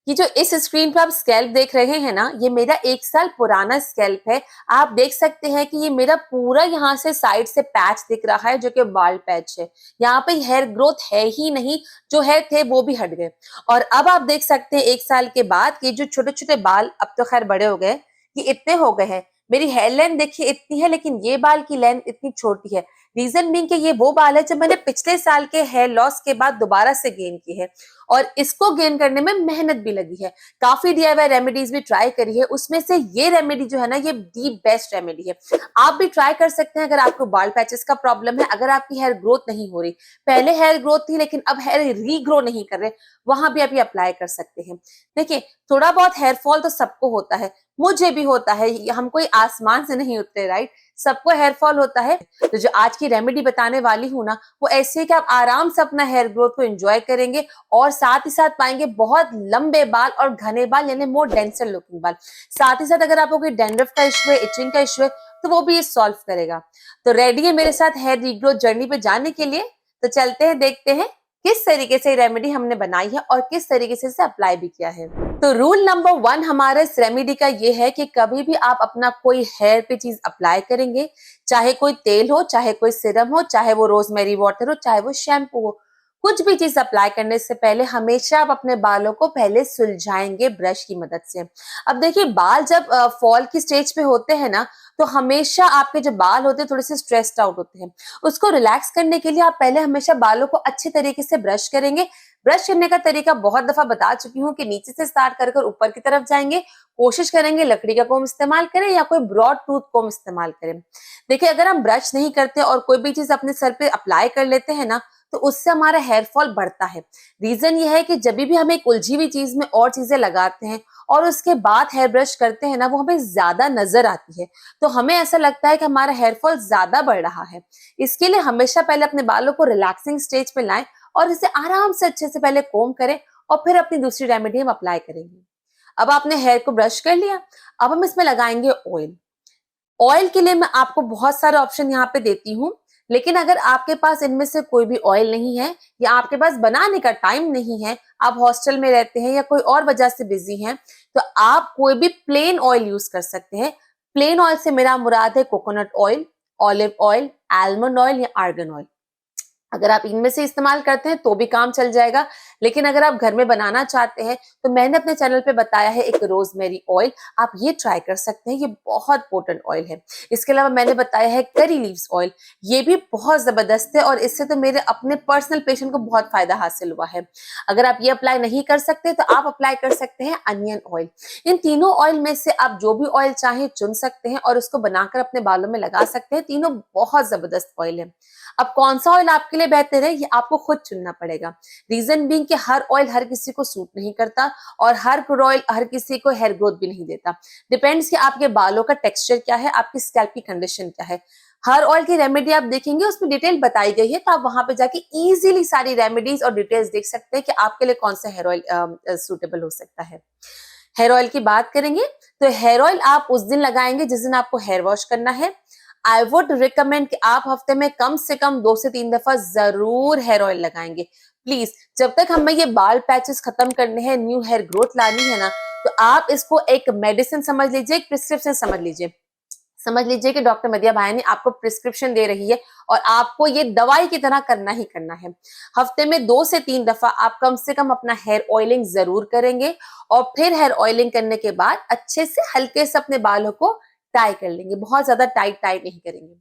ये जो इस स्क्रीन पे आप स्कैल्प देख रहे हैं ना, ये मेरा 1 साल पुराना स्कैल्प है। आप देख सकते हैं कि ये मेरा पूरा यहाँ से साइड से पैच दिख रहा है जो कि बाल पैच है। यहाँ पे हेयर ग्रोथ है ही नहीं, जो हेयर थे वो भी हट गए। और अब आप देख सकते हैं 1 साल के बाद कि जो छोटे-छोटे बाल अब तो खैर बड़े हो गए, ये इतने हो गए हैं। मेरी हेयर लेंथ देखिए इतनी है, लेकिन ये बाल की लेंथ इतनी छोटी है। रीजन बीइंग कि ये वो बाल है जो मैंने पिछले साल के हेयर लॉस के बाद दोबारा से गेन की है, और इसको गेन करने में मेहनत भी लगी है। काफी डीआईवाई रेमेडीज भी ट्राई करी है, उसमें से ये रेमेडी जो है ना, ये दी बेस्ट रेमेडी है। आप भी ट्राई कर सकते हैं अगर आपको बाल पैचेस का प्रॉब्लम है, अगर आपकी हेयर ग्रोथ नहीं हो रही, पहले हेयर ग्रोथ थी लेकिन अब हेयर रीग्रो नहीं कर रहे, वहां भी आप ये अप्लाई कर सकते हैं। देखिए, थोड़ा बहुत हेयर फॉल तो सबको होता है, मुझे भी होता है, हम कोई आसमान से नहीं उतरे, राइट? सबको हेयर फॉल होता है। तो जो आज की रेमेडी बताने वाली हूँ ना, वो ऐसे है कि आप आराम से अपना हेयर ग्रोथ को एंजॉय करेंगे और साथ ही साथ पाएंगे बहुत लंबे बाल और घने बाल, यानी मोर डेंसर लुकिंग बाल। साथ ही साथ अगर आपको कोई डैंड्रफ का इश्यू है, इचिंग का इश्यू है, तो वो भी ये सॉल्व करेगा। तो रेडी है मेरे साथ हेयर रीग्रोथ जर्नी पे जाने के लिए? तो चलते हैं, देखते हैं किस तरीके से रेमेडी हमने बनाई है और किस तरीके से इसे अप्लाई भी किया है। तो रूल नंबर 1 हमारे इस रेमेडी का ये है कि कभी भी आप अपना कोई हेयर पे चीज अप्लाई करेंगे, चाहे कोई तेल हो, चाहे कोई सिरम हो, चाहे वो रोजमेरी वाटर हो, चाहे वो शैम्पू हो, कुछ भी चीज अप्लाई करने से पहले हमेशा आप अपने बालों को पहले सुलझाएंगे ब्रश की मदद से। अब देखिए, बाल जब फॉल की स्टेज पे होते हैं ना, तो हमेशा आपके जो बाल होते हैं थोड़े से स्ट्रेस्ड आउट होते हैं। उसको रिलैक्स करने के लिए आप पहले हमेशा बालों को अच्छे तरीके से ब्रश करेंगे। ब्रश करने का तरीका बहुत दफा बता चुकी हूँ कि नीचे से स्टार्ट कर ऊपर की तरफ जाएंगे। कोशिश करेंगे लकड़ी का कोम इस्तेमाल करें या कोई ब्रॉड टूथ कोम इस्तेमाल करें। देखिए, अगर हम ब्रश नहीं करते और कोई भी चीज अपने सर पे अप्लाई कर लेते हैं ना, तो उससे हमारा हेयर फॉल बढ़ता है। रीजन ये है कि जब भी हम एक उलझी हुई चीज में और चीजें लगाते हैं और उसके बाद हेयर ब्रश करते हैं ना, वो हमें ज्यादा नजर आती है, तो हमें ऐसा लगता है कि हमारा हेयर फॉल ज्यादा बढ़ रहा है। इसके लिए हमेशा पहले अपने बालों को रिलैक्सिंग स्टेज पे लाएं और इसे आराम से अच्छे से पहले कोम करें और फिर अपनी दूसरी रेमेडी हम अप्लाई करेंगे। अब आपने हेयर को ब्रश कर लिया, अब हम इसमें लगाएंगे ऑयल। ऑयल के लिए मैं आपको बहुत सारे ऑप्शन यहाँ पे देती हूँ, लेकिन अगर आपके पास इनमें से कोई भी ऑयल नहीं है या आपके पास बनाने का टाइम नहीं है, आप हॉस्टल में रहते हैं या कोई और वजह से बिजी हैं, तो आप कोई भी प्लेन ऑयल यूज कर सकते हैं। प्लेन ऑयल से मेरा मुराद है coconut oil, olive oil, almond oil या आर्गन ऑयल। अगर आप इनमें से इस्तेमाल करते हैं तो भी काम चल जाएगा, लेकिन अगर आप घर में बनाना चाहते हैं तो मैंने अपने चैनल पे बताया है एक रोजमेरी ऑयल, आप ये ट्राई कर सकते हैं, ये बहुत पोटेंट ऑयल है। इसके अलावा मैंने बताया है करी लीव्स ऑयल, ये भी बहुत जबरदस्त है और इससे तो मेरे अपने पर्सनल पेशेंट को बहुत फायदा हासिल हुआ है। अगर आप ये अप्लाई नहीं कर सकते तो आप अप्लाई कर सकते हैं अनियन ऑयल। इन तीनों ऑयल में से आप जो भी ऑयल चाहें चुन सकते हैं और उसको बनाकर अपने बालों में लगा सकते हैं। तीनों बहुत जबरदस्त ऑयल है। अब कौन सा ऑयल आपके लिए बेहतर है, ये आपको खुद चुनना पड़ेगा। रीजन बीइंग कि हर ऑयल हर किसी को सूट नहीं करता और हर ऑयल हर किसी को हेयर ग्रोथ भी नहीं देता। डिपेंड्स कि आपके बालों का टेक्सचर क्या है, आपकी स्कैल्प की कंडीशन क्या है। हर ऑयल की रेमेडी आप देखेंगे उसमें डिटेल बताई गई है, तो आप वहां पे जाके इजीली सारी रेमेडीज और डिटेल्स देख सकते हैं कि आपके लिए कौन सा हेयर ऑयल सूटेबल हो सकता है। हेयर ऑयल की बात करेंगे तो हेयर ऑयल आप उस दिन लगाएंगे जिस दिन आपको हेयर वॉश करना है। आई वुड रिकमेंड कि आप हफ्ते में कम से कम 2 से 3 दफा जरूर हेयर ऑयल लगाएंगे। प्लीज, जब तक हमें ये बाल पैचेस खत्म करने हैं, न्यू हेयर ग्रोथ लानी है ना, तो आप इसको एक मेडिसिन समझ लीजिए, एक प्रिस्क्रिप्शन समझ लीजिए। समझ लीजिए कि डॉक्टर मदिया भाई आपको प्रिस्क्रिप्शन दे रही है और आपको ये दवाई की तरह करना ही करना है। हफ्ते में 2 से 3 दफा आप कम से कम अपना हेयर ऑयलिंग जरूर करेंगे और फिर हेयर ऑयलिंग करने के बाद अच्छे से हल्के से अपने बालों को टाई कर लेंगे, बहुत ज्यादा टाइट टाइट नहीं करेंगे।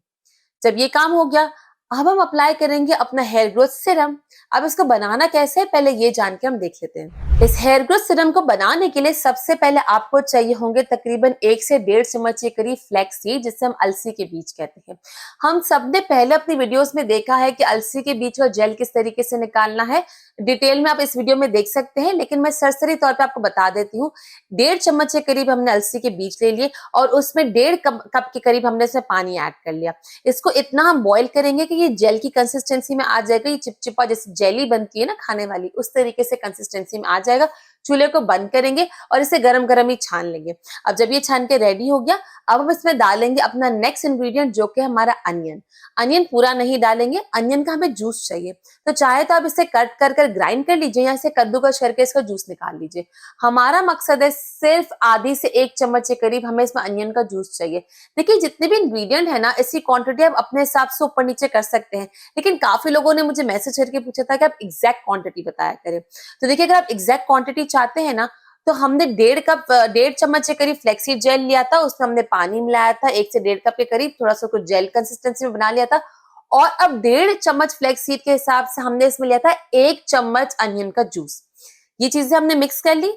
जब ये काम हो गया, अब हम अप्लाई करेंगे अपना हेयर ग्रोथ सिरम। अब इसको बनाना कैसे है पहले ये जान के हम देख लेते हैं। इस हेयर ग्रोथ सिरम को बनाने के लिए सबसे पहले आपको चाहिए होंगे तकरीबन 1 से 1.5 चम्मच के करीब फ्लैक्स सीड, जिसे हम अलसी के बीज कहते हैं। हम सबने पहले अपनी वीडियोस में देखा है कि अलसी के बीज का जेल किस तरीके से निकालना है। डिटेल में आप इस वीडियो में देख सकते हैं, लेकिन मैं सरसरी तौर पर आपको बता देती हूँ। 1.5 चम्मच के करीब हमने अलसी के बीज ले लिए और उसमें 1.5 कप के करीब हमने इसमें पानी ऐड कर लिया। इसको इतना हम बॉईल करेंगे कि ये जेल की कंसिस्टेंसी में आ जाएगा। ये चिपचिपा जैसे जेली बनती है ना खाने वाली, उस तरीके से कंसिस्टेंसी में आ जाएगा। चूल्हे को बंद करेंगे और इसे गरम गरम ही छान लेंगे। अब जब ये छान के रेडी हो गया, अब हम इसमें डालेंगे अपना नेक्स्ट इंग्रेडिएंट जो कि हमारा अनियन। अनियन पूरा नहीं डालेंगे, अनियन का हमें जूस चाहिए। तो चाहे तो आप इसे कट कर कर ग्राइंड कर लीजिए या इसे कद्दूकस करके इसका जूस निकाल लीजिए। हमारा मकसद है सिर्फ आधी से 1 चम्मच के करीब हमें इसमें अनियन का जूस चाहिए। देखिए जितने भी इंग्रेडिएंट है ना, इसकी क्वांटिटी आप अपने हिसाब से ऊपर नीचे कर सकते हैं, लेकिन काफी लोगों ने मुझे मैसेज करके पूछा था कि आप एग्जैक्ट क्वांटिटी बताया करें। तो देखिए अगर आप एग्जैक्ट क्वांटिटी चाहते हैं ना, तो हमने 1.5 चम्मच के करीब फ्लेक्सी जेल लिया था, उसमें हमने पानी मिलाया था 1 से 1.5 कप के करीब, थोड़ा सा कुछ जेल कंसिस्टेंसी में बना लिया था। और अब 1.5 चम्मच फ्लेक्स सीड के हिसाब से हमने इसमें लिया था 1 चम्मच अनियन का जूस। ये चीजें हमने मिक्स कर ली।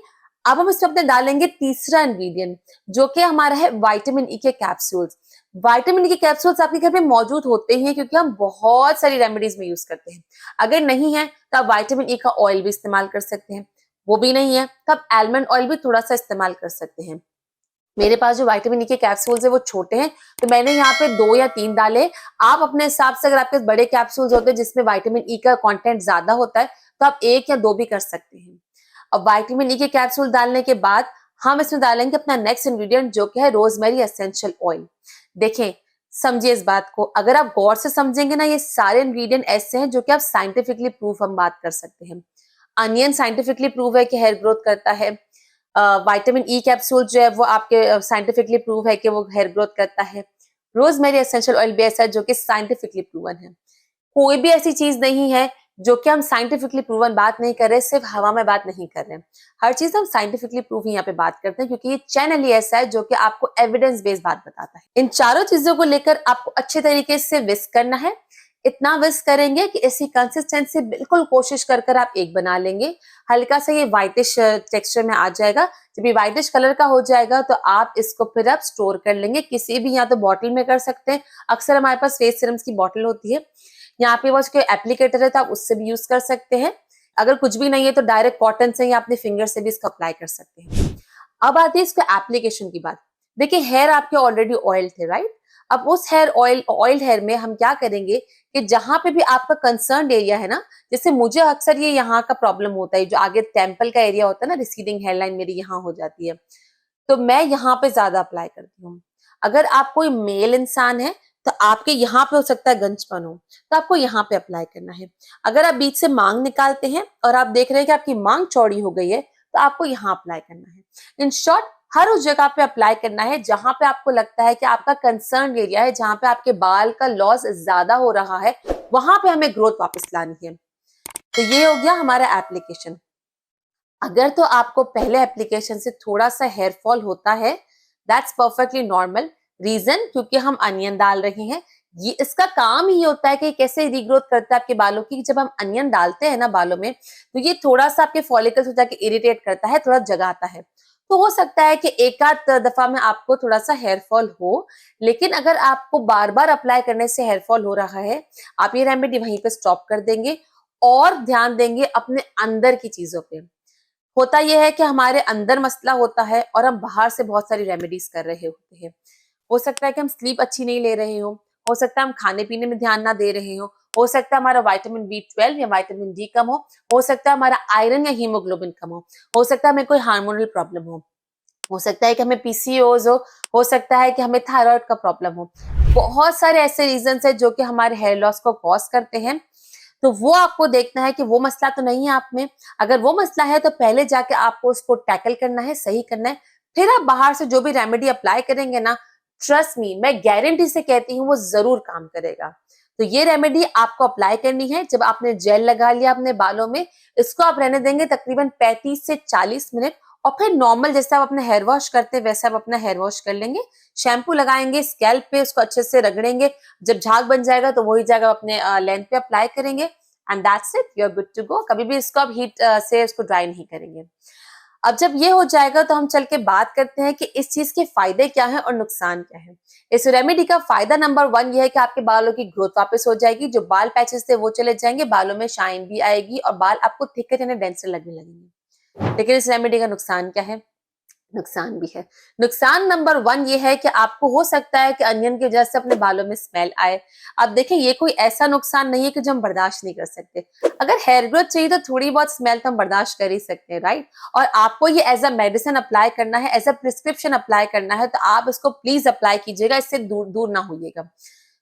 अब हम इसमें अपने डालेंगे तीसरा इंग्रेडिएंट जो कि हमारा है विटामिन ई के कैप्सूल्स। विटामिन ई के कैप्सूल्स आपके घर में मौजूद होते हैं क्योंकि हम बहुत सारी रेमेडीज में यूज करते हैं। अगर नहीं है तो आप विटामिन ई का ऑयल भी इस्तेमाल कर सकते हैं। वो भी नहीं है तो आप आलमंड ऑयल भी थोड़ा सा इस्तेमाल कर सकते हैं। मेरे पास जो विटामिन ई के कैप्सूल्स है वो छोटे हैं, तो मैंने यहाँ पे 2 या 3 डाले। आप अपने हिसाब से, अगर आपके पास बड़े कैप्सूल्स होते हैं जिसमें विटामिन ई का कंटेंट ज्यादा होता है, तो आप 1 या 2 भी कर सकते हैं। अब विटामिन ई के कैप्सूल डालने के बाद हम इसमें डालेंगे अपना नेक्स्ट इंग्रेडिएंट जो कि है रोजमेरी एसेंशियल ऑयल। देखें, समझिए इस बात को, अगर आप गौर से समझेंगे ना, ये सारे इंग्रेडिएंट ऐसे हैं जो कि आप साइंटिफिकली प्रूफ हम बात कर सकते हैं। अनियन साइंटिफिकली प्रूव है कि हेयर ग्रोथ करता है। विटामिन ई कैप्सूल जो है वो आपके साइंटिफिकली प्रूव है कि वो हेयर ग्रोथ करता है। रोजमेरी एसेंशियल ऑयल भी ऐसा है जो कि साइंटिफिकली प्रूवन है। कोई भी ऐसी चीज नहीं है जो कि हम साइंटिफिकली प्रूवन बात नहीं कर रहे, सिर्फ हवा में बात नहीं कर रहे। हर चीज हम साइंटिफिकली प्रूव ही यहाँ पे बात करते हैं क्योंकि ये चैनल ही ऐसा है जो कि आपको एविडेंस बेस्ड बात बताता है। इन चारों चीजों को लेकर आपको अच्छे तरीके से विस्क करना है। इतना विस्क करेंगे कि इसकी कंसिस्टेंसी बिल्कुल कोशिश कर कर आप एक बना लेंगे। हल्का सा ये व्हाइटिश टेक्सचर में आ जाएगा। जब ये व्हाइटिश कलर का हो जाएगा तो आप इसको फिर आप स्टोर कर लेंगे किसी भी, या तो बॉटल में कर सकते हैं। अक्सर हमारे पास फेस सीरम्स की बॉटल होती है, यहाँ पे बस कोई एप्लीकेटर है तो आप उससे भी यूज कर सकते हैं। अगर कुछ भी नहीं है तो डायरेक्ट कॉटन से या अपने फिंगर से भी इसको अप्लाई कर सकते हैं। अब आती है इसको एप्लीकेशन की बात। देखिए हेयर आपके ऑलरेडी ऑयल थे, राइट? अब उस ऑयल हेयर में हम क्या करेंगे कि जहां पे भी आपका कंसर्न एरिया है ना, जैसे मुझे अक्सर ये यहाँ का प्रॉब्लम होता है, जो आगे टेम्पल का एरिया होता है ना, रिसीडिंग हेयरलाइन मेरी यहाँ हो जाती है, तो मैं यहाँ पे ज्यादा अप्लाई करती हूँ। अगर आप कोई मेल इंसान है तो आपके यहाँ पे हो सकता है गंजपन हो, तो आपको यहाँ पे अप्लाई करना है। अगर आप बीच से मांग निकालते हैं और आप देख रहे हैं कि आपकी मांग चौड़ी हो गई है, तो आपको यहाँ अप्लाई करना है। इन शॉर्ट, हर उस जगह पे अप्लाई करना है जहां पे आपको लगता है कि आपका कंसर्न एरिया है, जहां पे आपके बाल का लॉस ज्यादा हो रहा है, वहां पे हमें ग्रोथ वापस लानी है। तो ये हो गया हमारा एप्लीकेशन। अगर तो आपको पहले एप्लीकेशन से थोड़ा सा हेयर फॉल होता है, दैट्स परफेक्टली नॉर्मल। रीजन, क्योंकि हम अनियन डाल रहे हैं। ये इसका काम ही होता है कि कैसे रीग्रोथ करता है आपके बालों की। जब हम अनियन डालते हैं ना बालों में, तो ये थोड़ा सा आपके फॉलिकल्स हो जाके इरिटेट करता है, थोड़ा जगाता है। तो हो सकता है कि एक आध दफा में आपको थोड़ा सा हेयर फॉल हो, लेकिन अगर आपको बार बार अप्लाई करने से हेयर फॉल हो रहा है, आप ये रेमेडी वहीं पे स्टॉप कर देंगे और ध्यान देंगे अपने अंदर की चीजों पे। होता यह है कि हमारे अंदर मसला होता है और हम बाहर से बहुत सारी रेमेडीज कर रहे होते हैं। हो सकता है कि हम स्लीप अच्छी नहीं ले रहे हो सकता है हम खाने पीने में ध्यान ना दे रहे हो सकता है हमारा विटामिन बी 12 या विटामिन डी कम हो सकता है हमारा आयरन या हीमोग्लोबिन कम हो सकता है हमें कोई हार्मोनल प्रॉब्लम हो सकता है कि हमें पीसीओएस हो सकता है कि हमें थायराइड का प्रॉब्लम हो। बहुत सारे ऐसे रीजंस है जो कि हमारे हेयर लॉस को कॉज करते हैं। तो वो आपको देखना है कि वो मसला तो नहीं है आप में। अगर वो मसला है तो पहले जाके आपको उसको टैकल करना है, सही करना है। फिर आप बाहर से जो भी रेमेडी अप्लाई करेंगे ना, ट्रस्ट मी, मैं गारंटी से कहती हूँ वो जरूर काम करेगा। तो ये रेमेडी आपको अप्लाई करनी है। जब आपने जेल लगा लिया अपने बालों में, इसको आप रहने देंगे तकरीबन 35 से 40 मिनट और फिर नॉर्मल जैसे आप अपना हेयर वॉश करते हैं वैसे आप अपना हेयर वॉश कर लेंगे। शैम्पू लगाएंगे स्कैल्प पे, उसको अच्छे से रगड़ेंगे। जब झाग बन जाएगा तो वही जगह अपने लेंथ पे अप्लाई करेंगे and that's it, you are good to go. कभी भी इसको आप हीट से इसको ड्राई नहीं करेंगे। अब जब ये हो जाएगा तो हम चल के बात करते हैं कि इस चीज के फायदे क्या है और नुकसान क्या है। इस रेमेडी का फायदा नंबर 1 ये है कि आपके बालों की ग्रोथ वापस हो जाएगी। जो बाल पैचेस थे वो चले जाएंगे, बालों में शाइन भी आएगी और बाल आपको थिकर यानी डेंसर लगने लगेंगे। लेकिन इस रेमेडी का नुकसान क्या है? नुकसान भी है। नुकसान नंबर 1 ये है कि आपको हो सकता है कि अनियन की वजह से अपने बालों में स्मेल आए। अब देखिए ये कोई ऐसा नुकसान नहीं है कि जो हम बर्दाश्त नहीं कर सकते। अगर हेयर ग्रोथ चाहिए तो थोड़ी बहुत स्मेल तो हम बर्दाश्त कर ही सकते हैं, राइट? और आपको ये एज़ अ मेडिसिन अप्लाई करना है, एज़ अ प्रिस्क्रिप्शन अप्लाई करना है तो आप इसको प्लीज़ अप्लाई कीजिएगा, इससे दूर दूर ना होइएगा।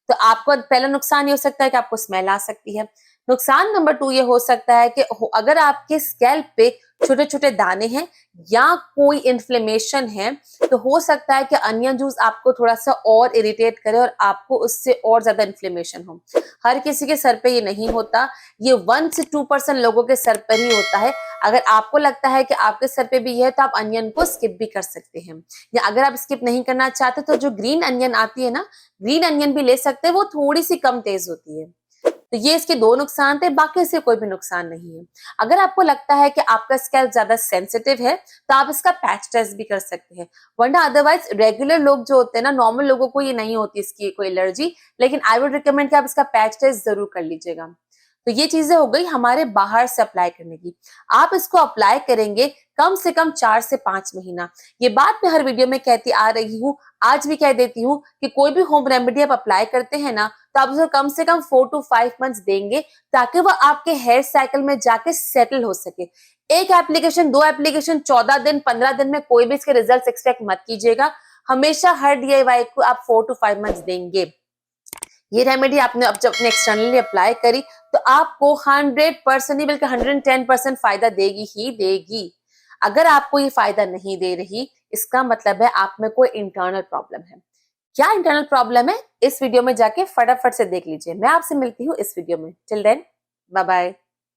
तो आपको पहला नुकसान ये हो सकता है कि आपको स्मेल आ सकती है। नुकसान नंबर 2 ये हो सकता है कि अगर आपके स्कैल्प पे छोटे-छोटे दाने हैं या कोई इन्फ्लेमेशन है, तो हो सकता है कि अनियन जूस आपको थोड़ा-सा और इरिटेट करे और आपको उससे और ज़्यादा इन्फ्लेमेशन हो। हर किसी के सर पे ये नहीं होता, ये 1 से 2% लोगों के सर पर ही होता है। अगर आपको लगता है कि आपके सर पे भी ये है, तो आप अनियन को स्किप भी कर सकते हैं। या अगर आप स्किप नहीं करना चाहते, तो जो ग्रीन अनियन आती है ना, ग्रीन अनियन भी ले सकते हैं, वो थोड़ी-सी कम तेज़ होती है। तो ये इसके 2 नुकसान थे, बाकी इसके कोई भी नुकसान नहीं है। अगर आपको लगता है कि आपका स्कैल्प ज़्यादा सेंसिटिव है, तो आप इसका पैच टेस्ट भी कर सकते हैं। वरना अदरवाइज़ रेगुलर लोग जो होते हैं ना, नॉर्मल लोगों को ये नहीं होती इसकी कोई एलर्जी, लेकिन आई वुड रिकमेंड कि आप इसका पैच टेस्ट ज़रूर कर लीजिएगा। तो ये चीज़ें हो गई हमारे बाहर से अप्लाई करने की। आप इसको अप्लाई करेंगे कम से कम 4 से 5 महीना। ये बात मैं हर वीडियो में कहती आ रही हूँ, आज भी कह देती हूँ कि कोई भी होम रेमेडी आप अप्लाई करते हैं ना, तो आप उसे कम से कम 4 टू 5 मंथ्स देंगे ताकि वो आपके हेयर साइकिल में जाके सेटल हो सके। एक एप्लीकेशन, 2 एप्लीकेशन, 14 दिन, 15 दिन में कोई भी इसके रिजल्ट्स एक्सपेक्ट मत कीजिएगा। हमेशा हर डीआईवाई को आप 4 टू 5 मंथ्स देंगे। ये रेमेडी आपने अब जब अपने एक्सटर्नली अप्लाई करी तो आपको 100% नहीं बल्कि 110% फायदा देगी ही देगी। अगर आपको ये फायदा नहीं दे रही, इसका मतलब है आप में कोई इंटरनल प्रॉब्लम है। क्या इंटरनल प्रॉब्लम है, इस वीडियो में जाके फटाफट से देख लीजिए। मैं आपसे मिलती हूँ इस वीडियो में। Till then, bye bye.